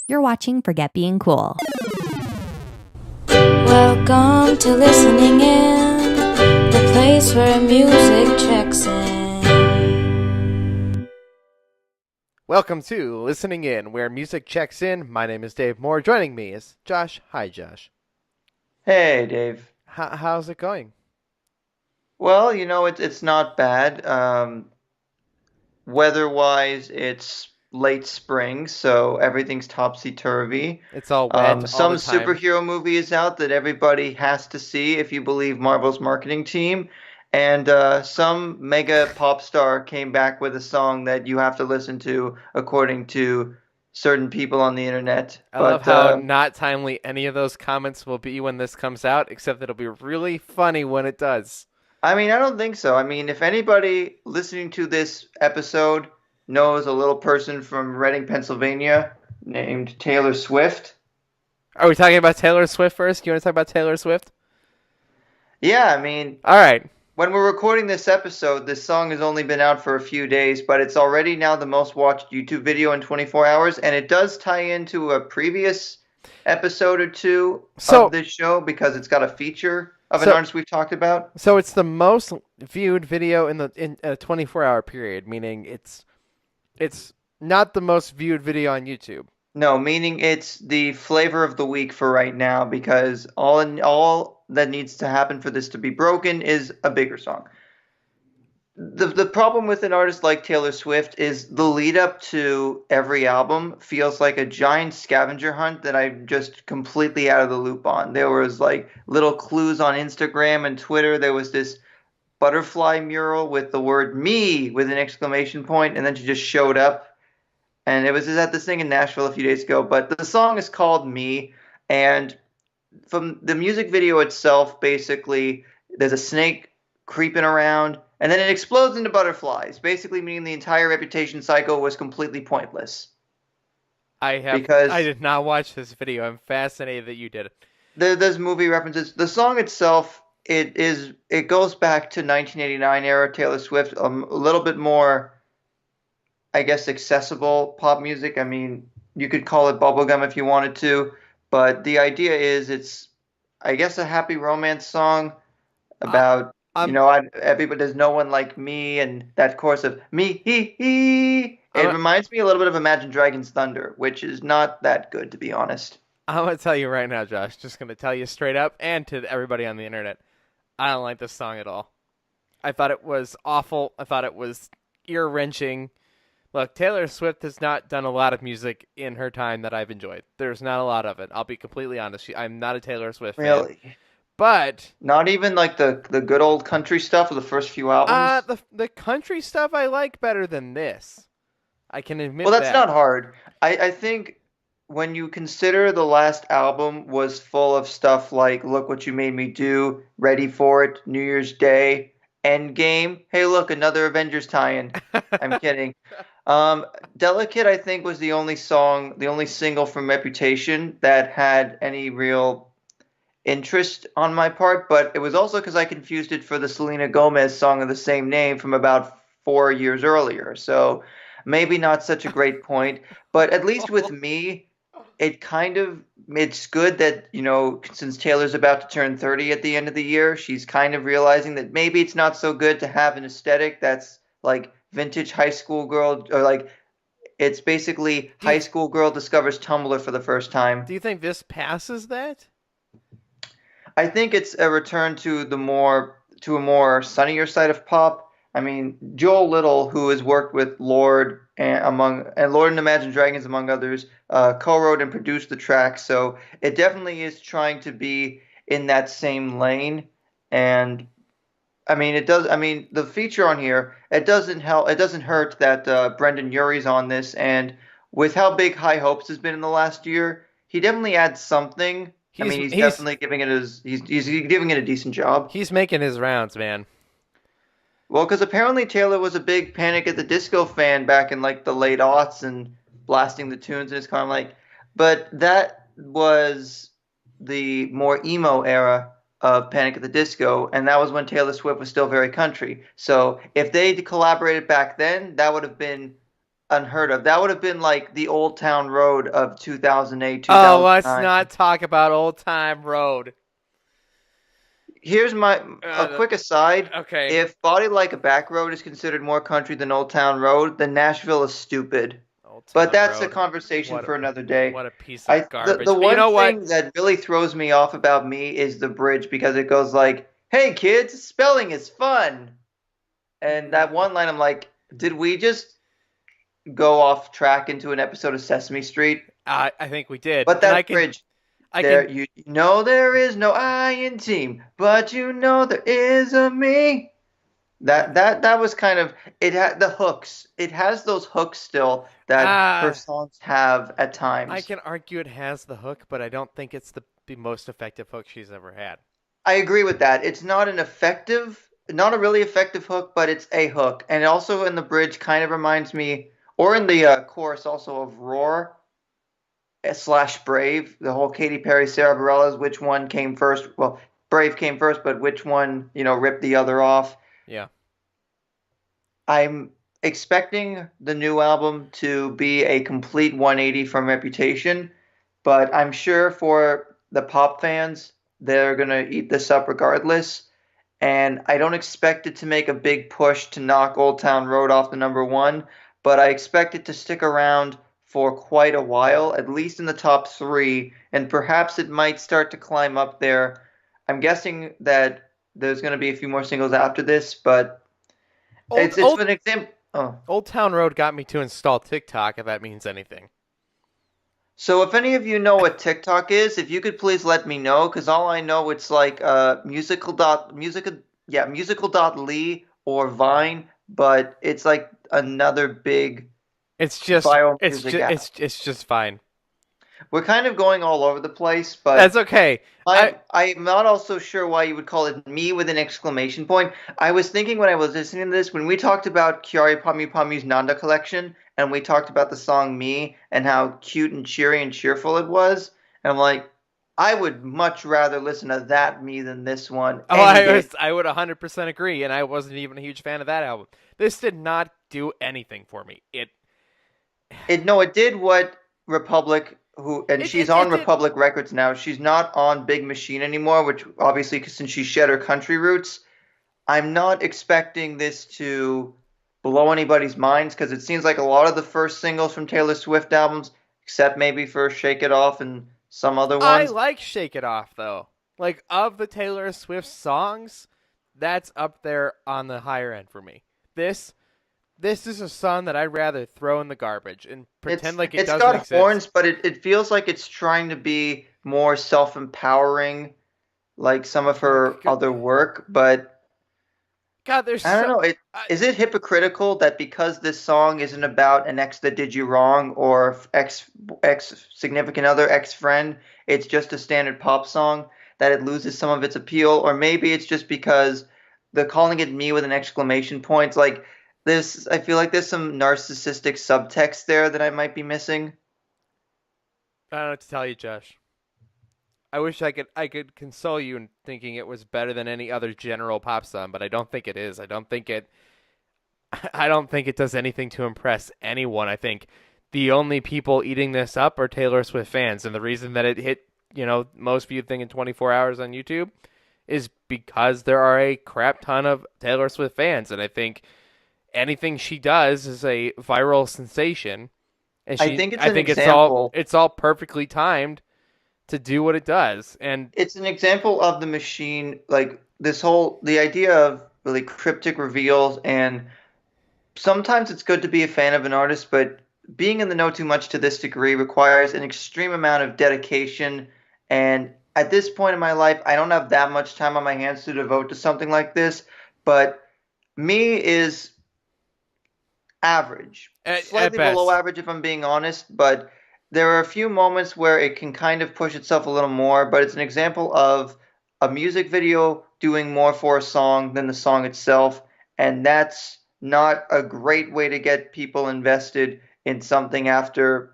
You're watching Forget Being Cool. Welcome to Listening In, the place where music checks in. Welcome to Listening In, where music checks in. My name is Dave Moore. Joining me is Josh. Hi, Josh. Hey, Dave. How's it going? Well, it's not bad. Weather-wise, it's late spring, so everything's topsy-turvy. It's all wet all Some the time. superhero movie is out that everybody has to see if you believe Marvel's marketing team, and some mega pop star came back with a song that you have to listen to according to certain people on the internet. I love But how not timely any of those comments will be when this comes out, except it'll be really funny when it does. I mean, I don't think so. I mean, if anybody listening to this episode knows a little person from Reading, Pennsylvania named Taylor Swift, Are we talking about Taylor Swift first? You want to talk about Taylor Swift? yeah, I mean, All right. when we're recording this episode, this song has only been out for a few days, but it's already now the most watched YouTube video in 24 hours, and it does tie into a previous episode or two So- of this show because it's got a feature of an So- artist we've talked about. So it's the most viewed video in a 24-hour period, meaning it's not the most viewed video on YouTube. No, meaning it's the flavor of the week for right now because all that needs to happen for this to be broken is a bigger song. The problem with an artist like Taylor Swift is the lead up to every album feels like a giant scavenger hunt that I'm just completely out of the loop on. There was like little clues on Instagram and Twitter. There was this butterfly mural with the word me with an exclamation point, and then she just showed up. And it was at this thing in Nashville a few days ago. But the song is called Me. And from the music video itself, basically, there's a snake creeping around. And then it explodes into butterflies, basically meaning the entire Reputation cycle was completely pointless. Because I did not watch this video. I'm fascinated that you did it. There's movie references. The song itself, it goes back to 1989 era Taylor Swift, a little bit more, I guess, accessible pop music. I mean, you could call it bubblegum if you wanted to, but the idea is it's, I guess, a happy romance song about, everybody, there's no one like me, and that chorus of me, he. It reminds me a little bit of Imagine Dragons' Thunder, which is not that good, to be honest. I'm going to tell you right now, Josh. Just going to tell you straight up and to everybody on the internet. I don't like this song at all. I thought it was awful. I thought it was ear-wrenching. Look, Taylor Swift has not done a lot of music in her time that I've enjoyed. There's not a lot of it. I'll be completely honest. I'm not a Taylor Swift fan. Really? But not even like the good old country stuff of the first few albums? The country stuff I like better than this. I can admit that. Well, that's that. not hard. I think when you consider the last album was full of stuff like Look What You Made Me Do, Ready for It, New Year's Day, Endgame. Hey, look, another Avengers tie-in. I'm kidding. Delicate, I think, was the only single from Reputation that had any real interest on my part, but it was also because I confused it for the Selena Gomez song of the same name from about 4 years earlier. So maybe not such a great point, but at least with me, it's good that, since Taylor's about to turn 30 at the end of the year, she's kind of realizing that maybe it's not so good to have an aesthetic that's like vintage high school girl, or like it's basically high school girl discovers Tumblr for the first time. Do you think this passes that? I think it's a return to a more sunnier side of pop. I mean, Joel Little, who has worked with Lorde and Lorde and Imagine Dragons among others, co-wrote and produced the track. So it definitely is trying to be in that same lane. And I mean, it does. I mean, the feature on here, it doesn't help. It doesn't hurt that Brendon Urie's on this, and with how big High Hopes has been in the last year, he definitely adds something. He's definitely giving it he's giving it a decent job. He's making his rounds, man. Well, because apparently Taylor was a big Panic at the Disco fan back in like the late aughts and blasting the tunes, and it's kind of like, but that was the more emo era of Panic at the Disco, and that was when Taylor Swift was still very country. So if they collaborated back then, that would have been unheard of. That would have been like the Old Town Road of 2008, Oh, let's 2009. not talk about Old Time Road. Here's my a Uh, quick aside. okay, If Body Like a Back Road is considered more country than Old Town Road, then Nashville is stupid. Old But Town that's a Road. conversation for another day. What a piece of The garbage. But you one know what? thing that really throws me off about me is the bridge because it goes like, "Hey kids, spelling is fun." And that one line I'm like, did we just go off track into an episode of Sesame Street? I think we did, But and that bridge I there, can. you know there is no I in team, but you know there is a me. That was kind of it had the hooks. It has those hooks still that her Ah, songs have at I times. can argue it has the hook, but I don't think it's the most effective hook she's ever had. I agree with that. It's not a really effective hook, but it's a hook. And also in the bridge kind of reminds me, or in the chorus also of Roar slash Brave, the whole Katy Perry, Sarah Bareilles, which one came first? Well, Brave came first, but which one, ripped the other off? Yeah. I'm expecting the new album to be a complete 180 from Reputation, but I'm sure for the pop fans, they're going to eat this up regardless. And I don't expect it to make a big push to knock Old Town Road off the number one, but I expect it to stick around for quite a while, at least in the top three, and perhaps it might start to climb up there. I'm guessing that there's going to be a few more singles after this, but Old it's old an example. Oh. Old Town Road got me to install TikTok, if that means anything. So if any of you know what TikTok is, if you could please let me know, because all I know it's like musical.ly or Vine, but it's like another big viral music app. It's just fine. We're kind of going all over the place, That's but okay. I I'm not also sure why you would call it me with an exclamation point. I was thinking when I was listening to this, when we talked about Kyari Pami Pami's Nanda collection, and we talked about the song Me and how cute and cheery and cheerful it was, and I'm like, I would much rather listen to that Me than this one oh any day. I would 100% agree, and I wasn't even a huge fan of that album. This did not do anything for me. It did what Republic and she's on It did. Republic Records now. She's not on Big Machine anymore, which obviously 'cause since she shed her country roots. I'm not expecting this to blow anybody's minds because it seems like a lot of the first singles from Taylor Swift albums, except maybe for Shake It Off and some other I ones, like Shake It Off though. Like of the Taylor Swift songs, that's up there on the higher end for me. This this is a song that I'd rather throw in the garbage and pretend like it it's doesn't got exist. horns, but it feels like it's trying to be more self-empowering, like some of her other work. But God, there's I don't so know. Is it hypocritical that because this song isn't about an ex that did you wrong or ex significant other, ex friend, it's just a standard pop song that it loses some of its appeal? Or maybe it's just because the calling it me with an exclamation point, like this, I feel like there's some narcissistic subtext there that I might be missing. I don't know what to tell you, Josh. I wish I could console you in thinking it was better than any other general pop song, but I don't think it is. I don't think it does anything to impress anyone. I think the only people eating this up are Taylor Swift fans, and the reason that it hit, most viewed thing in 24 hours on YouTube is because there are a crap ton of Taylor Swift fans, and I think anything she does is a viral sensation, and I think it's I an think example. it's all perfectly timed to do what it does, and It's an example of the machine, like the idea of really cryptic reveals and sometimes it's good to be a fan of an artist, but being in the know too much to this degree requires an extreme amount of dedication. And at this point in my life, I don't have that much time on my hands to devote to something like this. But me is average, at slightly below best. average if I'm being honest. But there are a few moments where it can kind of push itself a little more. But it's an example of a music video doing more for a song than the song itself. And that's not a great way to get people invested in something after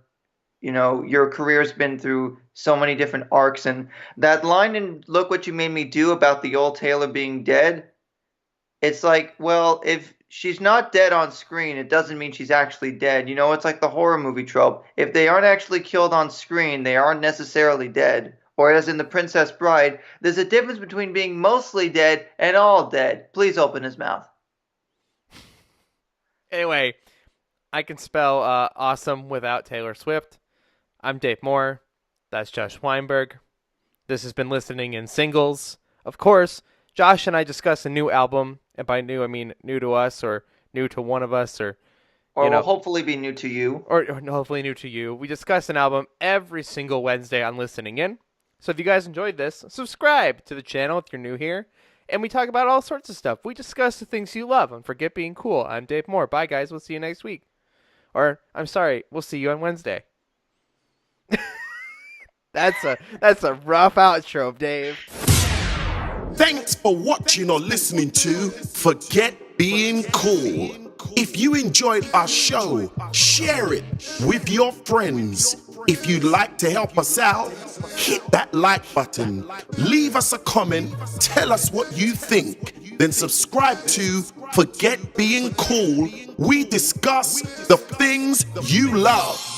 your career's been through so many different arcs. And that line in Look What You Made Me Do about the old Taylor being dead, it's like, well, if she's not dead on screen, it doesn't mean she's actually dead. You know, it's like the horror movie trope. If they aren't actually killed on screen, they aren't necessarily dead. Or as in The Princess Bride, there's a difference between being mostly dead and all dead. Please open his mouth. Anyway, I can spell awesome without Taylor Swift. I'm Dave Moore. That's Josh Weinberg. This has been Listening in Singles. Of course, Josh and I discuss a new album, and by new I mean new to us, or new to one of us, or will hopefully be new to you. Or hopefully new to you. We discuss an album every single Wednesday on Listening In. So if you guys enjoyed this, subscribe to the channel if you're new here. And we talk about all sorts of stuff. We discuss the things you love on Forget Being Cool. I'm Dave Moore. Bye, guys. We'll see you next week. Or, I'm sorry, we'll see you on Wednesday. That's a rough outro, Dave. Thanks for watching or listening to Forget Being Cool. If you enjoyed our show, share it with your friends. If you'd like to help us out, hit that like button, leave us a comment, tell us what you think, then subscribe to Forget Being Cool. We discuss the things you love.